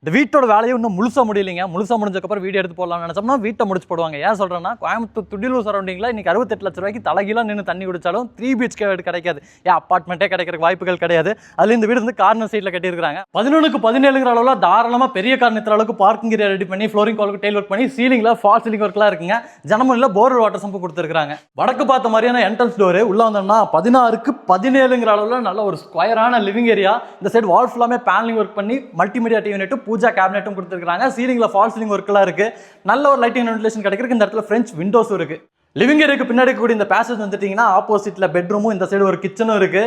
இந்த வீட்டோட வேலையை இன்னும் முழுசா முடியலைங்க. முழுசா முடிஞ்சதுக்கப்புறம் வீடியோ எடுத்து போடலாம்னு நினச்சோம்னா வீட்டை முடிச்சு போடுவாங்க. ஏன் சொல்கிறேன்னா, கோயம்புத்தூர் துடிலூர் சரௌண்டிங்கில் இன்றைக்கி 68 லட்ச ரூபாய்க்கு தலைகீழாக நின்று தண்ணி குடிச்சாலும் 3 BHK கிடைக்காது. ஏன் அப்பார்ட்மெண்ட்டே கிடைக்கிறதுக்கு வாய்ப்புகள் கிடையாது. அதில் இந்த வீடு வந்து கார்னர் சைடில் கட்டியிருக்காங்க. 11க்கு 17ங்கிற அளவில் தாராளமாக பெரிய கார் நிறுத்துற அளவுக்கு பார்க்கிங் ஏரியா ரெடி பண்ணி ஃப்ளோரிங் காலுக்கு டெயில் ஒர்க் பண்ணி சீலிங்கில் ஃபால் சீலிங் ஒர்க்லாம் இருக்குங்க. ஜனமல்ல போர் வாட்டர் சம்பு கொடுத்துருக்காங்க. வடக்கு பார்த்த மாதிரியான என்ட்ரன்ஸ் டோரு உள்ள வந்தோம்னா 16க்கு 17ங்கிற அளவில் நல்ல ஒரு ஸ்கொயரான லிவிங் ஏரியா. இந்த சைடு வால் ஃபுல்லாமே பேனலிங் ஒர்க் பண்ணி மல்டிமீடியா டிவி யூனிட் பூஜா கேபினெட்டும் கொடுத்துருக்காங்க. சீலிங்ல ஃபால் சீலிங் ஒர்க்லாம் இருக்கு. நல்ல ஒரு லைட்டிங் வென்டிலேஷன் கிடைக்கிறதுக்கு இந்த இடத்துல ஃப்ரெஞ்ச் விண்டோஸும் இருக்கு. லிவிங் ஏரியாக்கு பின்னாடி இருக்கக்கூடிய இந்த பேசேஜ் வந்துட்டீங்கன்னா ஆப்போசிட்ல பெட்ரூமும் இந்த சைடு ஒரு கிச்சனும் இருக்கு.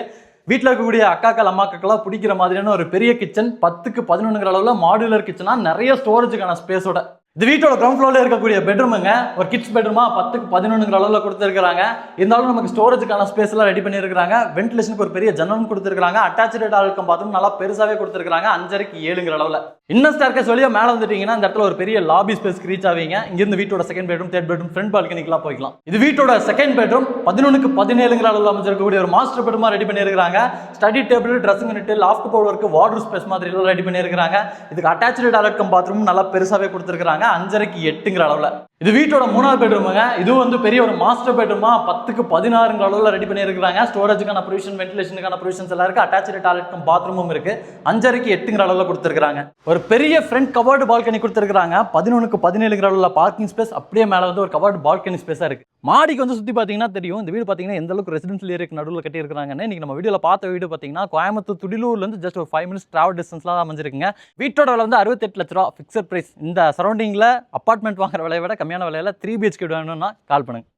வீட்டில் இருக்கக்கூடிய அக்காக்கள் அம்மாக்கெல்லாம் பிடிக்கிற மாதிரியான ஒரு பெரிய கிச்சன். 10க்கு 11ங்கிற அளவில் மாடுலர் கிச்சனா நிறைய ஸ்டோரேஜுக்கான ஸ்பேஸோட. இந்த வீட்டோட கிரவுண்ட் ஃப்ளோர்ல இருக்கக்கூடிய பெட்ரூமுங்க ஒரு கிட்ஸ் பெட்ரூமா 10க்கு 11ங்கிற அளவில் கொடுத்துருக்காங்க. இருந்தாலும் நமக்கு ஸ்டோரேஜுக்கான ஸ்பேஸ் எல்லாம் ரெடி பண்ணியிருக்காங்க. வென்டிலேஷனுக்கு ஒரு பெரிய ஜன்னலும் கொடுத்துருக்காங்க. அட்டாச்சு டால்கம் பாத்ரூம் நல்லா பெருசாவே கொடுத்துருக்காங்க. 5க்கு 7ங்கிற அளவில். இன்னும் ஸ்டேர்கேஸ் வழியா மேலே வந்துட்டீங்கன்னா இந்த இடத்துல ஒரு பெரிய லாபி ஸ்பேஸ்க்கு ரீச் ஆவீங்க. இங்கிருந்து வீட்டோட second bedroom, third bedroom, front பால்கனிக்கெல்லாம் போய்க்கலாம். இது வீட்டோட செகண்ட் பெட்ரூம் 11க்கு 17ங்கிற அளவில் அமைச்சிருக்கக்கூடிய ஒரு மாஸ்டர் பெட்ரூமா ரெடி பண்ணியிருக்காங்க. Study table, dressing unit, loft பவுடருக்கு வார்ட்ரோப் ஸ்பேஸ் மாதிரி எல்லாம் ரெடி பண்ணியிருக்காங்க. இதுக்கு அட்டாச்சு டால்கம் பாத்ரூம் நல்லா பெருசாவே கொடுத்துருக்காங்க. 5க்கு 8ங்கிற அளவில். இது வீட்டோட 3வது பெட்ரூமுங்க. இது வந்து பெரிய ஒரு மாஸ்டர் பெட்ரூமா 10க்கு 16ங்கிற அளவில் ரெடி பண்ணியிருக்காங்க. ஸ்டோரேஜுக்கான ப்ரொவிஷன், வென்டிலேஷனுக்கான ப்ரொவிஷன்ஸ் எல்லாம் இருக்கு. அட்டாச்சு டாய்லெட்டும் பாத்ரூமும் இருக்கு. 5க்கு 8ங்கிற அளவில் கொடுத்துருக்காங்க. ஒரு பெரிய ஃப்ரண்ட் கவர்டு பால்கனி கொடுத்துருக்காங்க. 11க்கு 17ங்கிற அளவில் பார்க்கிங் ஸ்பேஸ். அப்படியே மேலே வந்து ஒரு கவர்டு பால்கனி ஸ்பேஸா இருக்கு. மாடிக்கு வந்து சுற்றி பார்த்தீங்கன்னா தெரியும் இந்த வீடு பார்த்தீங்கன்னா எந்த அளவுக்கு ரெசிடென்ஷியல் ஏரியாக்கு நடுவில் கட்டியிருக்காங்கன்னு. இன்னைக்கு நம்ம வீடியோவில் பார்த்த வீடு பார்த்தீங்கன்னா கோயம்புத்தூர் துடிலூர்லேருந்து ஜஸ்ட் ஒரு 5 மினிட்ஸ் டிராவல் டிஸ்டன்ஸ்லாம் அமைஞ்சிருக்குங்க. வீட்டோட விலை வந்து 68 லட்ச ரூபா ஃபிக்ஸட் பிரைஸ். இந்த சரௌண்டிங்கில் அப்பார்ட்மெண்ட் வாங்குற விலையை விட கம்மியான விலையில 3 BHK வேணும்னா கால் பண்ணுங்க.